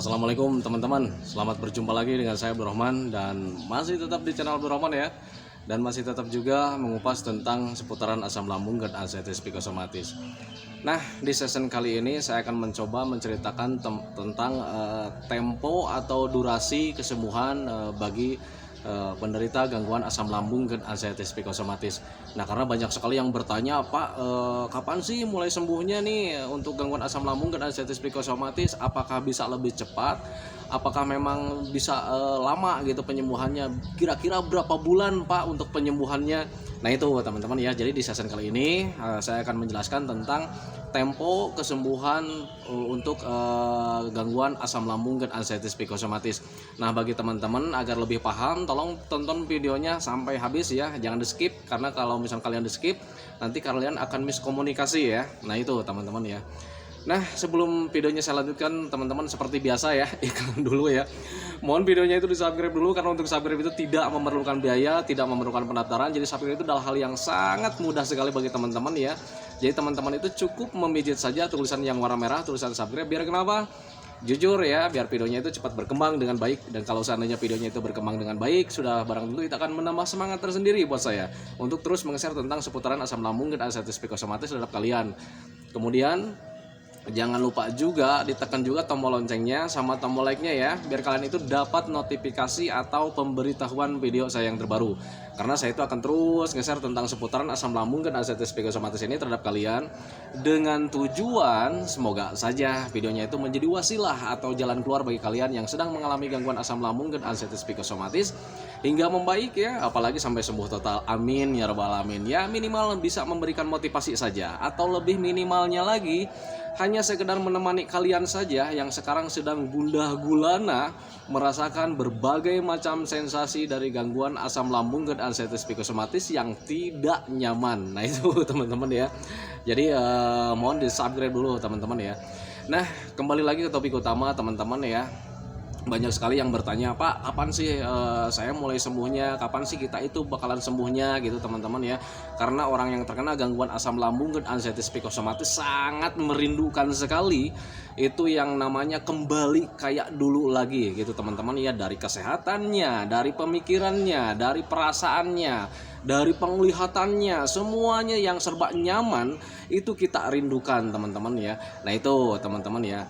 Assalamualaikum teman-teman, selamat berjumpa lagi dengan saya Abdurrahman dan masih tetap di channel Abdurrahman ya. Dan masih tetap juga mengupas tentang seputaran asam lambung dan anestesi psikosomatis. Nah, di season kali ini saya akan mencoba menceritakan tentang tempo atau durasi kesembuhan bagi penderita gangguan asam lambung dan anestesi psikosomatis. Nah, karena banyak sekali yang bertanya, Pak, kapan sih mulai sembuhnya nih untuk gangguan asam lambung dan anestesi psikosomatis? Apakah bisa lebih cepat? Apakah memang bisa lama gitu penyembuhannya? Kira-kira berapa bulan, Pak, untuk penyembuhannya? Nah, itu teman-teman ya. Jadi di season kali ini saya akan menjelaskan tentang tempo kesembuhan untuk gangguan asam lambung dan anestesi psikosomatis. Nah, bagi teman-teman agar lebih paham, tolong tonton videonya sampai habis ya, jangan di skip, karena kalau misalnya kalian di skip nanti kalian akan miskomunikasi ya. Nah, itu teman-teman ya. Nah, sebelum videonya saya lanjutkan, teman-teman seperti biasa ya, iklan dulu ya. Mohon videonya itu di subscribe dulu, karena untuk subscribe itu tidak memerlukan biaya, tidak memerlukan pendaftaran. Jadi subscribe itu adalah hal yang sangat mudah sekali bagi teman-teman ya. Jadi teman-teman itu cukup memijit saja tulisan yang warna merah, tulisan subscribe, biar kenapa? Jujur ya, biar videonya itu cepat berkembang dengan baik. Dan kalau seandainya videonya itu berkembang dengan baik, sudah barang tentu itu akan menambah semangat tersendiri buat saya untuk terus meng-share tentang seputaran asam lambung dan anestesi psikosomatis terhadap kalian. Kemudian jangan lupa juga ditekan juga tombol loncengnya sama tombol like-nya ya, biar kalian itu dapat notifikasi atau pemberitahuan video saya yang terbaru. Karena saya itu akan terus nge-share tentang seputaran asam lambung dan anestesi psikosomatis ini terhadap kalian, dengan tujuan semoga saja videonya itu menjadi wasilah atau jalan keluar bagi kalian yang sedang mengalami gangguan asam lambung dan anestesi psikosomatis hingga membaik ya, apalagi sampai sembuh total. Amin ya rabbal alamin. Ya, minimal bisa memberikan motivasi saja, atau lebih minimalnya lagi hanya sekedar menemani kalian saja yang sekarang sedang gundah gulana merasakan berbagai macam sensasi dari gangguan asam lambung dan anestesi psikosomatis yang tidak nyaman. Nah, itu teman-teman ya. Jadi mohon di subscribe dulu teman-teman ya. Nah, kembali lagi ke topik utama teman-teman ya. Banyak sekali yang bertanya, Pak, kapan sih saya mulai sembuhnya, kapan sih kita itu bakalan sembuhnya gitu teman-teman ya. Karena orang yang terkena gangguan asam lambung dan anestesi psikosomatis sangat merindukan sekali itu yang namanya kembali kayak dulu lagi gitu teman-teman ya, dari kesehatannya, dari pemikirannya, dari perasaannya, dari penglihatannya, semuanya yang serba nyaman itu kita rindukan teman-teman ya. Nah, itu teman-teman ya.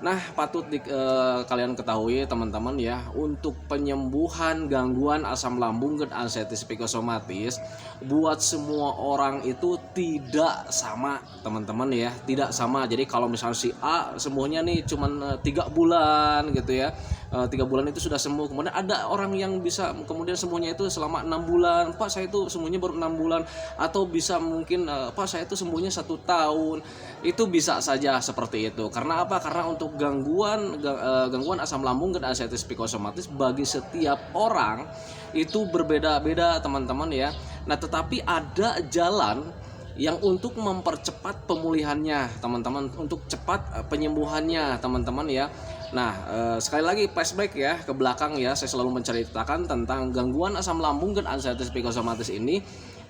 Nah, patut kalian ketahui teman-teman ya, untuk penyembuhan gangguan asam lambung dan anestesi psikosomatis buat semua orang itu tidak sama teman-teman ya, tidak sama. Jadi kalau misalnya si A sembuhnya nih cuman 3 bulan gitu ya, 3 bulan itu sudah sembuh. Kemudian ada orang yang bisa kemudian sembuhnya itu selama 6 bulan, Pak saya itu sembuhnya baru 6 bulan, atau bisa mungkin Pak saya itu sembuhnya 1 tahun. Itu bisa saja seperti itu. Karena apa? Karena untuk gangguan asam lambung dan anestesi psikosomatis bagi setiap orang itu berbeda-beda teman-teman ya. Nah, tetapi ada jalan yang untuk mempercepat pemulihannya teman-teman, untuk cepat penyembuhannya teman-teman ya. Nah, sekali lagi flashback ya ke belakang ya, saya selalu menceritakan tentang gangguan asam lambung dan anestesi psikosomatis ini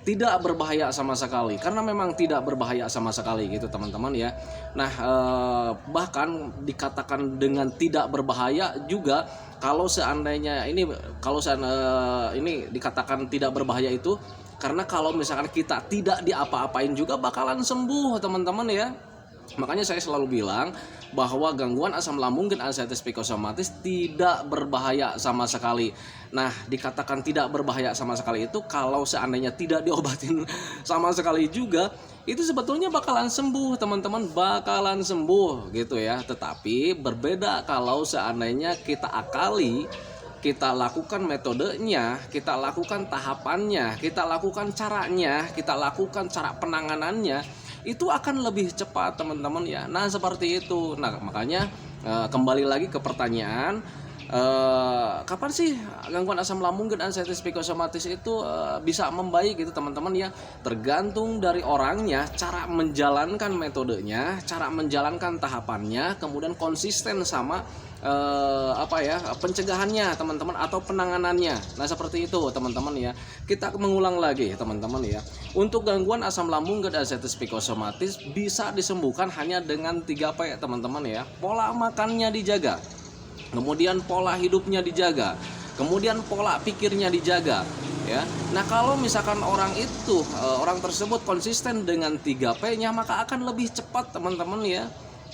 tidak berbahaya sama sekali, karena memang tidak berbahaya sama sekali gitu teman-teman ya. Nah, bahkan dikatakan dengan tidak berbahaya juga kalau seandainya ini dikatakan tidak berbahaya itu karena kalau misalkan kita tidak diapa-apain juga bakalan sembuh teman-teman ya. Makanya saya selalu bilang bahwa gangguan asam lambung dan anestesi psikosomatis tidak berbahaya sama sekali. Nah, dikatakan tidak berbahaya sama sekali itu kalau seandainya tidak diobatin sama sekali juga, itu sebetulnya bakalan sembuh teman-teman, bakalan sembuh gitu ya. Tetapi berbeda kalau seandainya kita akali, kita lakukan metodenya, kita lakukan tahapannya, kita lakukan caranya, kita lakukan cara penanganannya, itu akan lebih cepat teman-teman ya. Nah, seperti itu. Nah, makanya kembali lagi ke pertanyaan, kapan sih gangguan asam lambung dan anestesi psikosomatis itu bisa membaik gitu teman-teman ya. Tergantung dari orangnya, cara menjalankan metodenya, cara menjalankan tahapannya, kemudian konsisten sama pencegahannya teman-teman atau penanganannya. Nah, seperti itu teman-teman ya. Kita mengulang lagi teman-teman ya. Untuk gangguan asam lambung dan anestesi psikosomatis bisa disembuhkan hanya dengan 3P teman-teman ya. Pola makannya dijaga. kemudian pola hidupnya dijaga, kemudian pola pikirnya dijaga, ya. Nah, kalau misalkan orang tersebut konsisten dengan 3P-nya, maka akan lebih cepat teman-teman ya.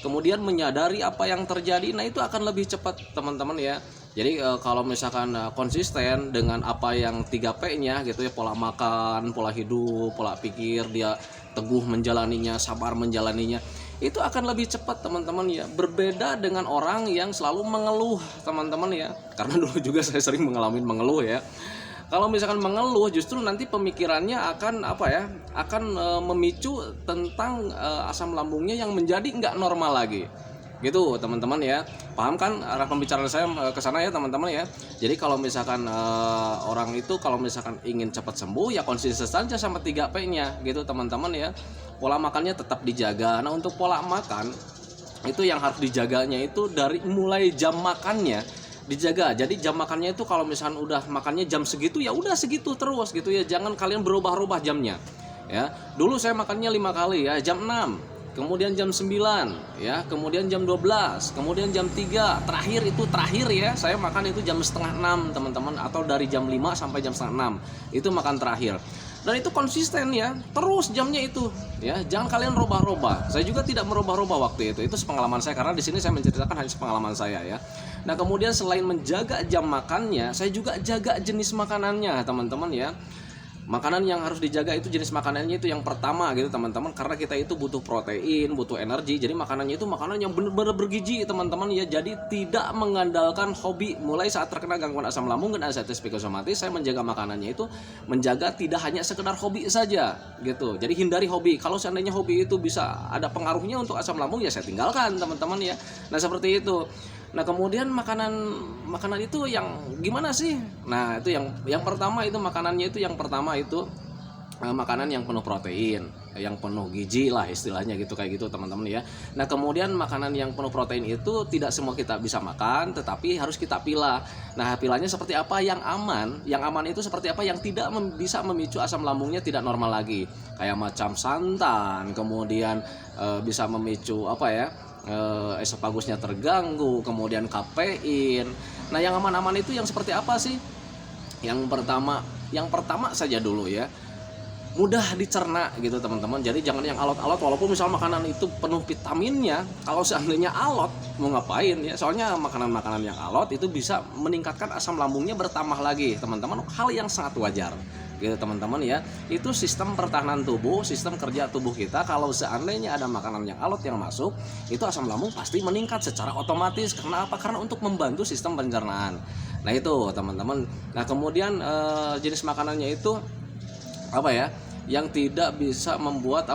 Kemudian menyadari apa yang terjadi, nah itu akan lebih cepat teman-teman ya. Jadi kalau misalkan konsisten dengan apa yang 3P-nya gitu ya, pola makan, pola hidup, pola pikir, dia teguh menjalaninya, sabar menjalaninya, itu akan lebih cepat teman-teman ya. Berbeda dengan orang yang selalu mengeluh teman-teman ya. Karena dulu juga saya sering mengalami mengeluh ya. Kalau misalkan mengeluh, justru nanti pemikirannya akan memicu tentang asam lambungnya yang menjadi nggak normal lagi. Gitu teman-teman ya. Paham kan arah pembicaraan saya ke sana ya teman-teman ya. Jadi kalau misalkan orang itu kalau misalkan ingin cepat sembuh, ya konsisten saja sama 3P-nya gitu teman-teman ya. Pola makannya tetap dijaga. Nah, untuk pola makan itu yang harus dijaganya itu dari mulai jam makannya dijaga. Jadi jam makannya itu kalau misalkan udah makannya jam segitu, ya udah segitu terus gitu ya. Jangan kalian berubah-ubah jamnya. Ya. Dulu saya makannya 5 kali ya, jam 6, kemudian jam 9 ya, kemudian jam 12, kemudian jam 3. Terakhir ya, saya makan itu jam setengah 6 teman-teman, atau dari jam 5 sampai jam setengah 6. Itu makan terakhir. Dan itu konsisten ya, terus jamnya itu ya, jangan kalian robah-robah. Saya juga tidak merubah-robah waktu itu sepengalaman saya, karena di sini saya menceritakan hanya pengalaman saya ya. Nah, kemudian selain menjaga jam makannya, saya juga jaga jenis makanannya teman-teman ya. Makanan yang harus dijaga itu jenis makanannya itu yang pertama gitu teman-teman, karena kita itu butuh protein, butuh energi. Jadi makanannya itu makanan yang benar-benar bergizi teman-teman ya. Jadi tidak mengandalkan hobi. Mulai saat terkena gangguan asam lambung dan anxiety psikosomatis, saya menjaga makanannya itu menjaga tidak hanya sekedar hobi saja gitu. Jadi hindari hobi. Kalau seandainya hobi itu bisa ada pengaruhnya untuk asam lambung, ya saya tinggalkan teman-teman ya. Nah, seperti itu. Nah, kemudian makanan itu yang gimana sih? Nah, itu yang pertama itu makanannya itu yang pertama itu makanan yang penuh protein, yang penuh gizi lah istilahnya gitu, kayak gitu teman-teman ya. Nah, kemudian makanan yang penuh protein itu tidak semua kita bisa makan, tetapi harus kita pilah. Nah, pilahnya seperti apa yang aman? Yang aman itu seperti apa yang tidak bisa memicu asam lambungnya tidak normal lagi. Kayak macam santan, kemudian bisa memicu esopagusnya terganggu, kemudian kafein. Nah, yang aman-aman itu yang seperti apa sih? Yang pertama saja dulu ya, mudah dicerna gitu teman-teman. Jadi jangan yang alot-alot, walaupun misal makanan itu penuh vitaminnya, kalau seandainya alot mau ngapain ya? Soalnya makanan-makanan yang alot itu bisa meningkatkan asam lambungnya bertambah lagi teman-teman. Hal yang sangat wajar gitu teman-teman ya. Itu sistem pertahanan tubuh, sistem kerja tubuh kita. Kalau seandainya ada makanan yang alot yang masuk, itu asam lambung pasti meningkat secara otomatis. Karena apa? Karena untuk membantu sistem pencernaan. Nah, itu teman-teman. Nah, kemudian jenis makanannya itu apa ya, yang tidak bisa membuat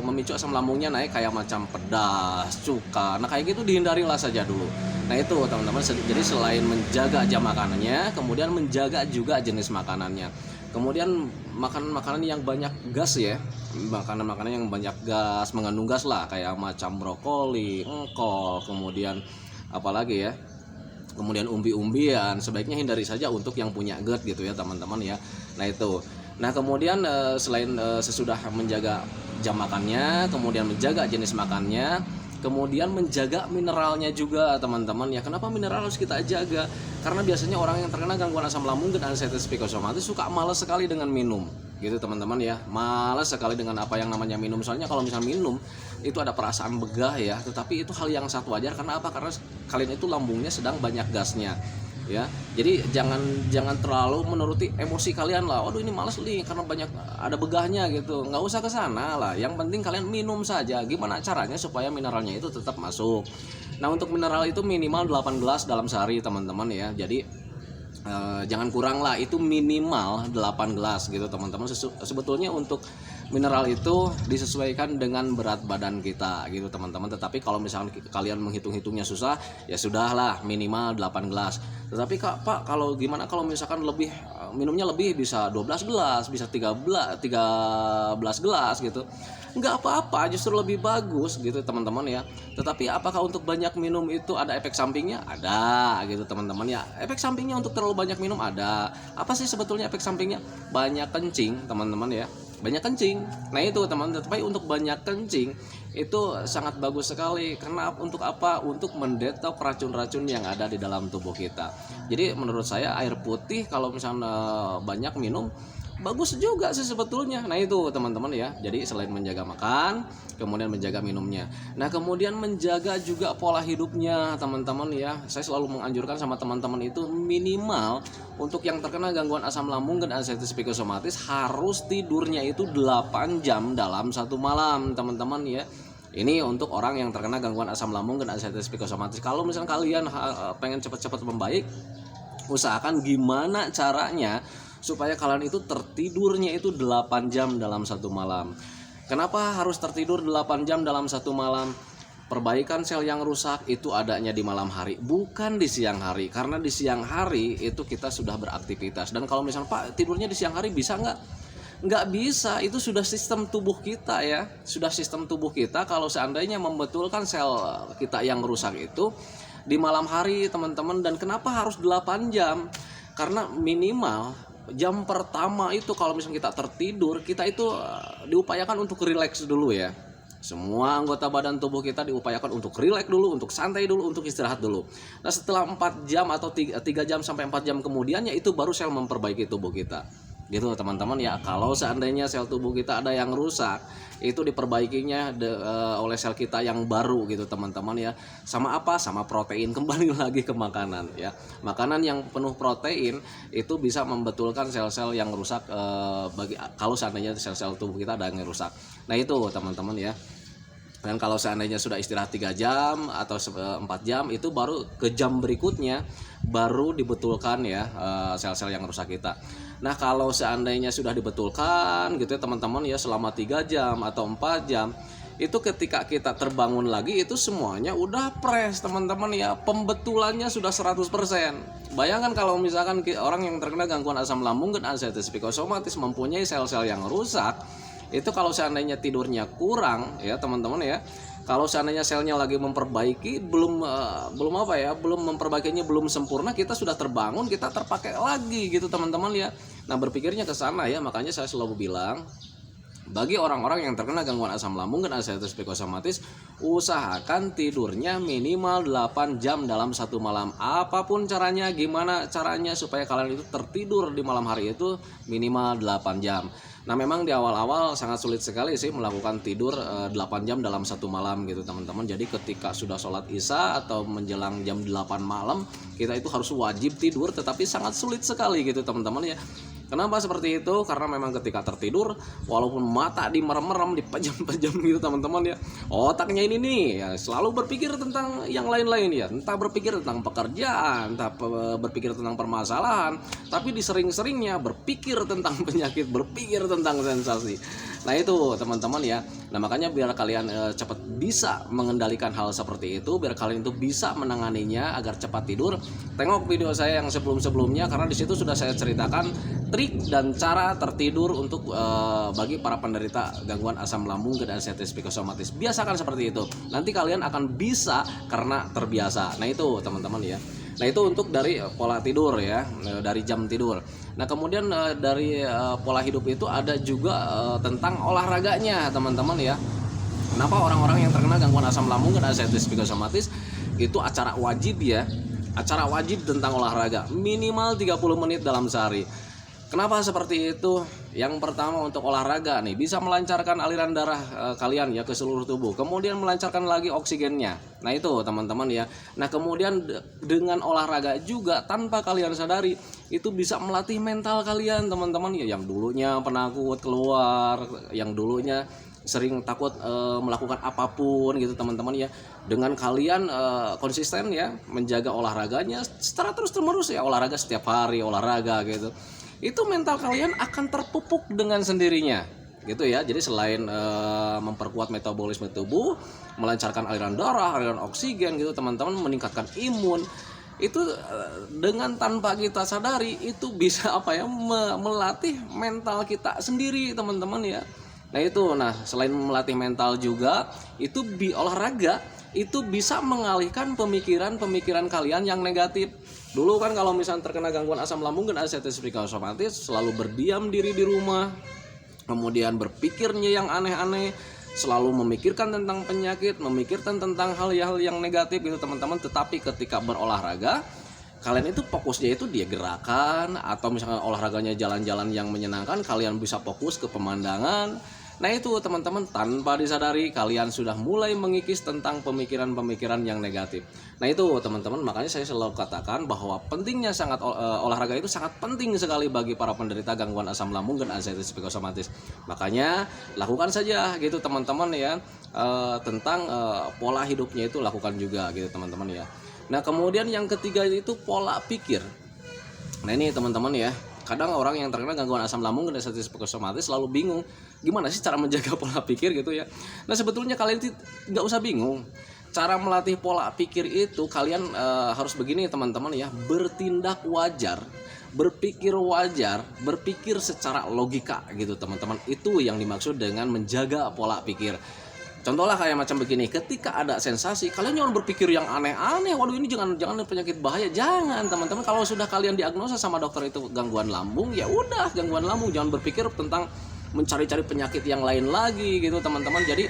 memicu asam lambungnya naik, kayak macam pedas, cuka. Nah, kayak gitu dihindarilah saja dulu. Nah, itu teman-teman. Jadi selain menjaga jam makanannya, kemudian menjaga juga jenis makanannya. Kemudian makanan-makanan yang banyak gas ya, makanan-makanan yang banyak gas, mengandung gas lah, kayak macam brokoli, engkol, kemudian apalagi ya, kemudian umbi-umbian, sebaiknya hindari saja untuk yang punya GERD gitu ya teman-teman ya. Nah, itu. Nah, kemudian selain sesudah menjaga jam makannya, kemudian menjaga jenis makannya, kemudian menjaga mineralnya juga teman-teman ya. Kenapa mineral harus kita jaga? Karena biasanya orang yang terkena gangguan asam lambung dan anxiety psikosomatis suka malas sekali dengan minum gitu teman-teman ya. Malas sekali dengan apa yang namanya minum. Soalnya kalau misalnya minum itu ada perasaan begah ya, tetapi itu hal yang sangat wajar. Karena apa? Karena kalian itu lambungnya sedang banyak gasnya ya. Jadi jangan terlalu menuruti emosi kalian lah. Waduh, ini malas nih karena banyak ada begahnya gitu. Nggak usah ke sana lah. Yang penting kalian minum saja. Gimana caranya supaya mineralnya itu tetap masuk? Nah, untuk mineral itu minimal 8 gelas dalam sehari teman-teman ya. Jadi jangan kurang lah, itu minimal 8 gelas gitu teman-teman. Sebetulnya untuk mineral itu disesuaikan dengan berat badan kita gitu teman-teman. Tetapi kalau misalkan kalian menghitung-hitungnya susah, ya sudahlah, minimal 8 gelas. Tetapi Pak, kalau gimana kalau misalkan lebih minumnya lebih, bisa 12 gelas, bisa 13 gelas gitu. Enggak apa-apa, justru lebih bagus gitu teman-teman ya. Tetapi apakah untuk banyak minum itu ada efek sampingnya? Ada gitu teman-teman ya. Efek sampingnya untuk terlalu banyak minum ada. Apa sih sebetulnya efek sampingnya? Banyak kencing teman-teman ya. banyak kencing. Nah itu teman-teman, tapi untuk banyak kencing itu sangat bagus sekali. Karena untuk apa? Untuk mendetok racun-racun yang ada di dalam tubuh kita. Jadi menurut saya air putih kalau misalnya banyak minum bagus juga sih sebetulnya. Nah itu teman-teman ya. Jadi selain menjaga makan, kemudian menjaga minumnya. Nah kemudian menjaga juga pola hidupnya teman-teman ya. Saya selalu menganjurkan sama teman-teman itu minimal untuk yang terkena gangguan asam lambung dan ascites psikosomatis harus tidurnya itu 8 jam dalam satu malam teman-teman ya. Ini untuk orang yang terkena gangguan asam lambung dan ascites psikosomatis. Kalau misalnya kalian pengen cepat-cepat membaik, usahakan gimana caranya supaya kalian itu tertidurnya itu 8 jam dalam satu malam. Kenapa harus tertidur 8 jam dalam satu malam? Perbaikan sel yang rusak itu adanya di malam hari, bukan di siang hari. Karena di siang hari itu kita sudah beraktivitas. Dan kalau misalnya Pak tidurnya di siang hari bisa nggak? Nggak bisa, itu sudah sistem tubuh kita ya. Sudah sistem tubuh kita kalau seandainya membetulkan sel kita yang rusak itu di malam hari teman-teman. Dan kenapa harus 8 jam? Karena minimal jam pertama itu kalau misalnya kita tertidur, kita itu diupayakan untuk rileks dulu ya. Semua anggota badan tubuh kita diupayakan untuk rileks dulu, untuk santai dulu, untuk istirahat dulu. Nah setelah 4 jam atau 3 jam sampai 4 jam kemudiannya itu baru sel memperbaiki tubuh kita. Gitu teman-teman ya. Kalau seandainya sel tubuh kita ada yang rusak, itu diperbaikinya oleh sel kita yang baru gitu teman-teman ya. Sama apa? Sama protein. Kembali lagi ke makanan ya. Makanan yang penuh protein itu bisa membetulkan sel-sel yang rusak kalau seandainya sel-sel tubuh kita ada yang rusak. Nah itu teman-teman ya. Dan kalau seandainya sudah istirahat 3 jam atau 4 jam itu baru ke jam berikutnya baru dibetulkan ya sel-sel yang rusak kita. Nah kalau seandainya sudah dibetulkan gitu ya teman-teman ya selama 3 jam atau 4 jam itu ketika kita terbangun lagi itu semuanya udah fresh teman-teman ya, pembetulannya sudah 100%. Bayangkan kalau misalkan orang yang terkena gangguan asam lambung dan ascites psikosomatis mempunyai sel-sel yang rusak, itu kalau seandainya tidurnya kurang ya teman-teman ya, kalau seandainya selnya lagi memperbaiki belum memperbaikinya belum sempurna, kita sudah terbangun, kita terpakai lagi gitu teman-teman ya. Nah berpikirnya ke sana ya, makanya saya selalu bilang bagi orang-orang yang terkena gangguan asam lambung dan ascites psikosomatis, usahakan tidurnya minimal 8 jam dalam satu malam. Apapun caranya, gimana caranya supaya kalian itu tertidur di malam hari itu minimal 8 jam. Nah memang di awal-awal sangat sulit sekali sih melakukan tidur 8 jam dalam satu malam gitu teman-teman. Jadi ketika sudah sholat isya atau menjelang jam 8 malam, kita itu harus wajib tidur, tetapi sangat sulit sekali gitu teman-teman ya. Kenapa seperti itu? Karena memang ketika tertidur, walaupun mata dimerem-merem, dipejam-pejam gitu teman-teman ya, otaknya ini nih ya selalu berpikir tentang yang lain-lain ya, entah berpikir tentang pekerjaan, entah berpikir tentang permasalahan, tapi disering-seringnya berpikir tentang penyakit, berpikir tentang sensasi. Nah itu teman-teman ya. Nah makanya biar kalian cepat bisa mengendalikan hal seperti itu, biar kalian itu bisa menanganinya agar cepat tidur, tengok video saya yang sebelum-sebelumnya, karena di situ sudah saya ceritakan trik dan cara tertidur untuk bagi para penderita gangguan asam lambung dan ascites psikosomatis. Biasakan seperti itu, nanti kalian akan bisa karena terbiasa. Nah itu teman-teman ya. Nah itu untuk dari pola tidur ya, dari jam tidur. Nah kemudian dari pola hidup itu ada juga tentang olahraganya teman-teman ya. Kenapa orang-orang yang terkena gangguan asam lambung dan ascites psikosomatis itu acara wajib ya, acara wajib tentang olahraga minimal 30 menit dalam sehari. Kenapa seperti itu? Yang pertama untuk olahraga nih bisa melancarkan aliran darah kalian ya ke seluruh tubuh. Kemudian melancarkan lagi oksigennya. Nah itu teman-teman ya. Nah kemudian dengan olahraga juga tanpa kalian sadari itu bisa melatih mental kalian teman-teman ya. Yang dulunya penakut keluar, yang dulunya sering takut melakukan apapun gitu teman-teman ya. Dengan kalian konsisten ya menjaga olahraganya secara terus-menerus ya, olahraga setiap hari, olahraga gitu, itu mental kalian akan terpupuk dengan sendirinya gitu ya. Jadi selain memperkuat metabolisme tubuh, melancarkan aliran darah, aliran oksigen gitu teman-teman, meningkatkan imun, itu dengan tanpa kita sadari itu bisa melatih mental kita sendiri teman-teman ya. Nah itu, selain melatih mental juga itu olahraga itu bisa mengalihkan pemikiran kalian yang negatif. Dulu kan kalau misalnya terkena gangguan asam lambung dan ascites psikosomatis selalu berdiam diri di rumah, kemudian berpikirnya yang aneh-aneh, selalu memikirkan tentang penyakit, memikirkan tentang hal-hal yang negatif gitu teman-teman. Tetapi ketika berolahraga, kalian itu fokusnya itu dia gerakan, atau misalnya olahraganya jalan-jalan yang menyenangkan, kalian bisa fokus ke pemandangan. Nah itu teman-teman, tanpa disadari kalian sudah mulai mengikis tentang pemikiran-pemikiran yang negatif. Nah itu teman-teman, makanya saya selalu katakan bahwa pentingnya olahraga itu sangat penting sekali bagi para penderita gangguan asam lambung dan anxiety psikosomatis. Makanya lakukan saja gitu teman-teman ya, tentang pola hidupnya itu lakukan juga gitu teman-teman ya. Nah kemudian yang ketiga itu pola pikir. Nah ini teman-teman ya, kadang orang yang terkena gangguan asam lambung dan anxiety psikosomatis selalu bingung gimana sih cara menjaga pola pikir gitu ya. Nah sebetulnya kalian nggak usah bingung. Cara melatih pola pikir itu kalian harus begini teman-teman ya, bertindak wajar, berpikir wajar, berpikir secara logika gitu teman-teman. Itu yang dimaksud dengan menjaga pola pikir. Contohnya kayak macam begini, ketika ada sensasi, kalian jangan berpikir yang aneh-aneh. Waduh ini jangan penyakit bahaya, jangan teman-teman. Kalau sudah kalian diagnosa sama dokter itu gangguan lambung, ya udah gangguan lambung. Jangan berpikir tentang mencari-cari penyakit yang lain lagi gitu teman-teman. Jadi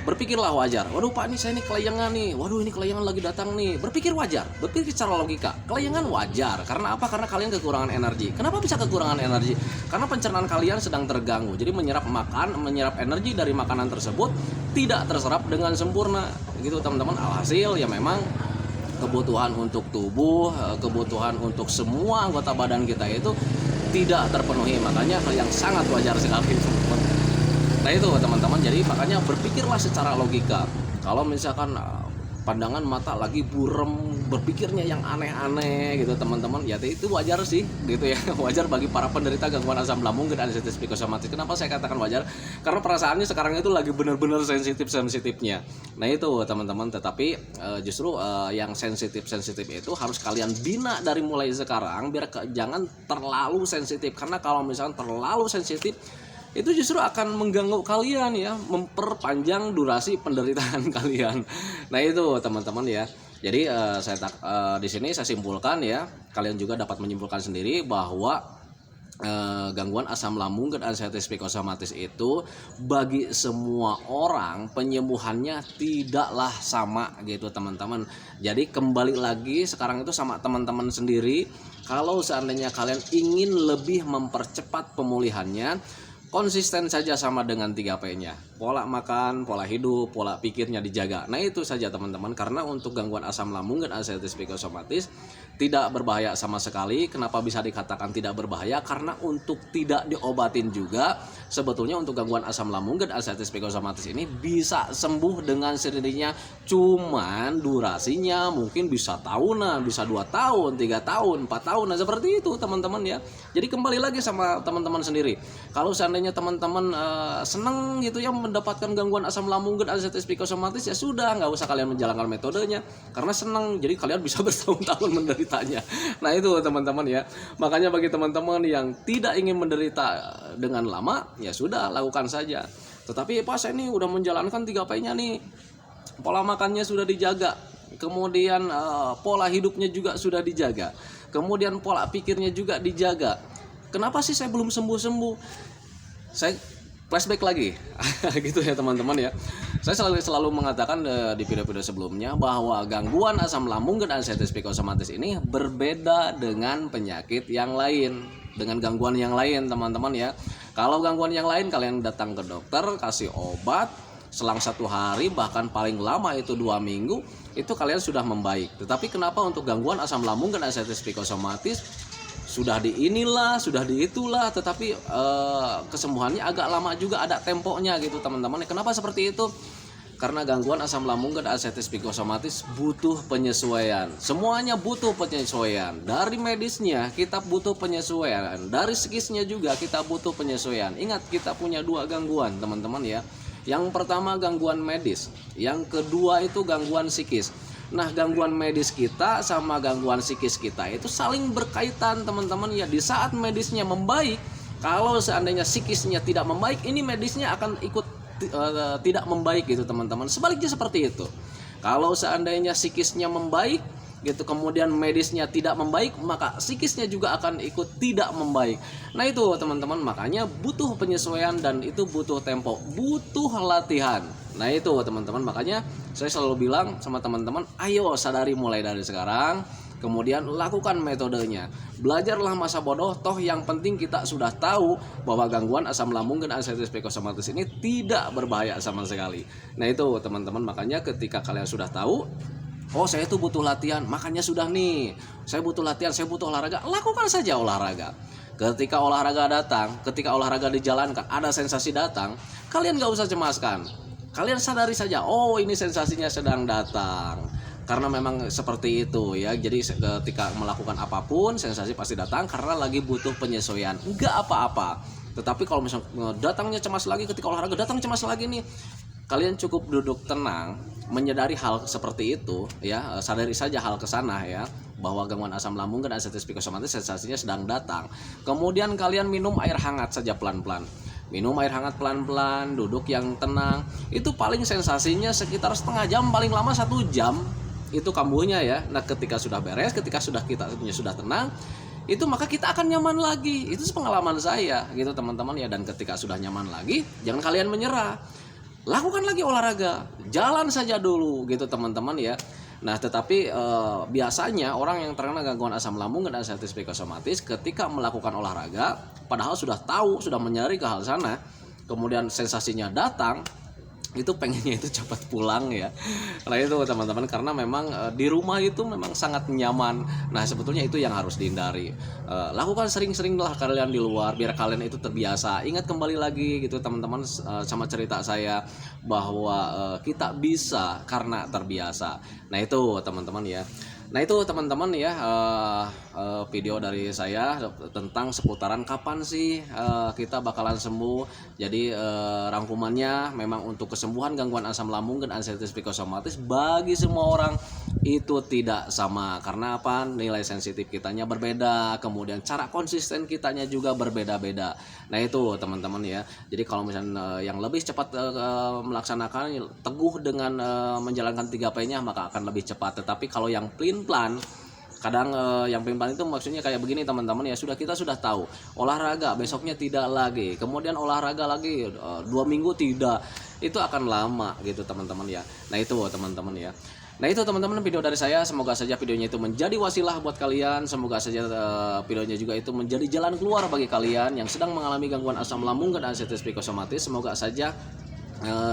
berpikirlah wajar. Waduh Pak, ini saya nih kelayangan nih. Waduh ini kelayangan lagi datang nih. Berpikir wajar, berpikir secara logika. Kelayangan wajar. Karena apa? Karena kalian kekurangan energi. Kenapa bisa kekurangan energi? Karena pencernaan kalian sedang terganggu. Jadi menyerap energi dari makanan tersebut tidak terserap dengan sempurna gitu teman-teman. Alhasil ya memang kebutuhan untuk tubuh, kebutuhan untuk semua anggota badan kita itu tidak terpenuhi. Makanya hal yang sangat wajar sekali teman-teman. Nah itu teman-teman, jadi makanya berpikirlah secara logika. Kalau misalkan pandangan mata lagi burem, berpikirnya yang aneh-aneh gitu teman-teman, ya itu wajar sih gitu ya. Wajar bagi para penderita gangguan asam lambung dan anxiety psikosomatis. Kenapa saya katakan wajar? Karena perasaannya sekarang itu lagi benar-benar sensitif-sensitifnya. Nah itu teman-teman, tetapi justru yang sensitif-sensitif itu harus kalian bina dari mulai sekarang biar jangan terlalu sensitif. Karena kalau misalkan terlalu sensitif itu justru akan mengganggu kalian ya, memperpanjang durasi penderitaan kalian. Nah itu teman-teman ya. Jadi di sini saya simpulkan ya, kalian juga dapat menyimpulkan sendiri bahwa gangguan asam lambung dan anxiety psikosomatis itu bagi semua orang penyembuhannya tidaklah sama gitu teman-teman. Jadi kembali lagi sekarang itu sama teman-teman sendiri. Kalau seandainya kalian ingin lebih mempercepat pemulihannya, konsisten saja sama dengan 3P-nya. Pola makan, pola hidup, pola pikirnya dijaga. Nah itu saja teman-teman. Karena untuk gangguan asam lambung dan anxiety psikosomatis tidak berbahaya sama sekali. Kenapa bisa dikatakan tidak berbahaya? Karena untuk tidak diobatin juga, sebetulnya untuk gangguan asam lambung dan anxiety psikosomatis ini bisa sembuh dengan sendirinya. Cuman durasinya mungkin bisa tahunan, bisa 2 tahun, 3 tahun, 4 tahun. Nah seperti itu teman-teman ya. Jadi kembali lagi sama teman-teman sendiri. Kalau seandainya teman-teman seneng gitu ya mendapatkan gangguan asam lambung dan anxiety psikosomatis, ya sudah, nggak usah kalian menjalankan metodenya karena seneng. Jadi kalian bisa bertahun-tahun menderitanya. Nah itu teman-teman ya. Makanya bagi teman-teman yang tidak ingin menderita dengan lama, ya sudah lakukan saja. Tetapi Pak, saya ini udah menjalankan 3P-nya nih. Pola makannya sudah dijaga, kemudian pola hidupnya juga sudah dijaga, kemudian pola pikirnya juga dijaga. Kenapa sih saya belum sembuh-sembuh? Saya flashback lagi gitu ya teman-teman ya. Saya selalu mengatakan di video-video sebelumnya bahwa gangguan asam lambung dan anxiety psikosomatis ini berbeda dengan penyakit yang lain, dengan gangguan yang lain teman-teman ya. Kalau gangguan yang lain kalian datang ke dokter, kasih obat, selang 1 hari bahkan paling lama itu 2 minggu itu kalian sudah membaik. Tetapi kenapa untuk gangguan asam lambung dan anxiety psikosomatis sudah di inilah, sudah di itulah, tetapi kesembuhannya agak lama juga, ada temponya gitu teman-teman. Kenapa seperti itu? Karena gangguan asam lambung dan anxiety psikosomatis butuh penyesuaian. Semuanya butuh penyesuaian. Dari medisnya kita butuh penyesuaian, dari psikisnya juga kita butuh penyesuaian. Ingat, kita punya 2 gangguan teman-teman ya. Yang pertama gangguan medis, yang kedua itu gangguan psikis. Nah gangguan medis kita sama gangguan psikis kita itu saling berkaitan teman-teman ya. Di saat medisnya membaik, kalau seandainya psikisnya tidak membaik, ini medisnya akan ikut tidak membaik gitu teman-teman. Sebaliknya seperti itu. Kalau seandainya psikisnya membaik, gitu, kemudian medisnya tidak membaik, maka psikisnya juga akan ikut tidak membaik. Nah itu teman-teman, makanya butuh penyesuaian dan itu butuh tempo, butuh latihan. Nah itu teman-teman, makanya saya selalu bilang sama teman-teman, ayo sadari mulai dari sekarang. Kemudian lakukan metodenya. Belajarlah masa bodoh, toh yang penting kita sudah tahu bahwa gangguan asam lambung dan anxiety psychosomatis ini tidak berbahaya sama sekali. Nah itu teman-teman, makanya ketika kalian sudah tahu, oh saya itu butuh latihan, makanya sudah nih, saya butuh latihan, saya butuh olahraga, lakukan saja olahraga. Ketika olahraga datang, ketika olahraga dijalankan, ada sensasi datang, kalian gak usah cemaskan. Kalian sadari saja, oh ini sensasinya sedang datang. Karena memang seperti itu ya. Jadi ketika melakukan apapun, sensasi pasti datang karena lagi butuh penyesuaian. Enggak apa-apa. Tetapi kalau misalnya datangnya cemas lagi, ketika olahraga datang cemas lagi nih, kalian cukup duduk tenang, menyadari hal seperti itu ya, sadari saja hal kesana ya, bahwa gangguan asam lambung dan anxiety psychosomatis sensasinya sedang datang. Kemudian kalian minum air hangat saja pelan-pelan. Minum air hangat pelan-pelan, duduk yang tenang. Itu paling sensasinya sekitar setengah jam, paling lama 1 jam. Itu kambuhnya ya. Nah ketika sudah beres, ketika kita sudah tenang, itu maka kita akan nyaman lagi. Itu pengalaman saya gitu teman-teman ya. Dan ketika sudah nyaman lagi, jangan kalian menyerah, lakukan lagi olahraga, jalan saja dulu gitu teman-teman ya. Nah tetapi biasanya orang yang terkena gangguan asam lambung dan anxiety psychosomatis ketika melakukan olahraga, padahal sudah tahu, sudah menyadari ke hal sana, kemudian sensasinya datang, itu pengennya itu cepat pulang ya. Nah itu teman-teman, karena memang di rumah itu memang sangat nyaman. Nah sebetulnya itu yang harus dihindari. Lakukan sering-sering lah kalian di luar, biar kalian itu terbiasa. Ingat kembali lagi gitu teman-teman, sama cerita saya bahwa kita bisa karena terbiasa. Nah itu teman-teman ya. Nah itu teman-teman ya, video dari saya tentang seputaran kapan sih kita bakalan sembuh. Jadi rangkumannya memang untuk kesembuhan gangguan asam lambung dan anxiety psychosomatis bagi semua orang itu tidak sama. Karena apa? Nilai sensitif kitanya berbeda, kemudian cara konsisten kitanya juga berbeda-beda. Nah itu teman-teman ya. Jadi kalau misalnya yang lebih cepat melaksanakan teguh dengan menjalankan 3P-nya, maka akan lebih cepat. Tetapi kalau yang plan kadang yang plan itu maksudnya kayak begini teman-teman ya, kita sudah tahu olahraga besoknya tidak lagi, kemudian olahraga lagi 2 minggu tidak, itu akan lama gitu teman-teman ya. Nah itu teman-teman ya. Nah itu teman-teman video dari saya, semoga saja videonya itu menjadi wasilah buat kalian, semoga saja videonya juga itu menjadi jalan keluar bagi kalian yang sedang mengalami gangguan asam lambung dan anxiety psychosomatis. Semoga saja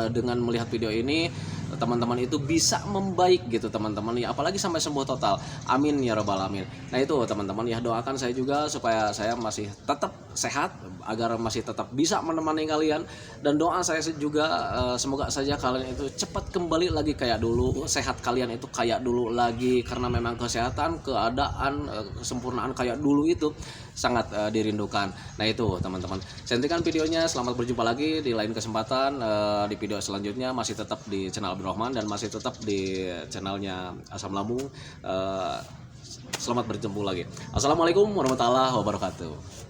dengan melihat video ini teman-teman itu bisa membaik gitu teman-teman ya, apalagi sampai sembuh total, amin ya rabbal alamin. Nah itu teman-teman ya, doakan saya juga supaya saya masih tetap sehat, agar masih tetap bisa menemani kalian, dan doa saya juga semoga saja kalian itu cepat kembali lagi kayak dulu, sehat kalian itu kayak dulu lagi, karena memang kesehatan, keadaan, kesempurnaan kayak dulu itu sangat dirindukan. Nah itu teman-teman, saya hentikan videonya, selamat berjumpa lagi di lain kesempatan. Di video selanjutnya masih tetap di channel Abdurrahman dan masih tetap di channelnya Asam Lambung. Selamat berjumpa lagi. Assalamualaikum warahmatullahi wabarakatuh.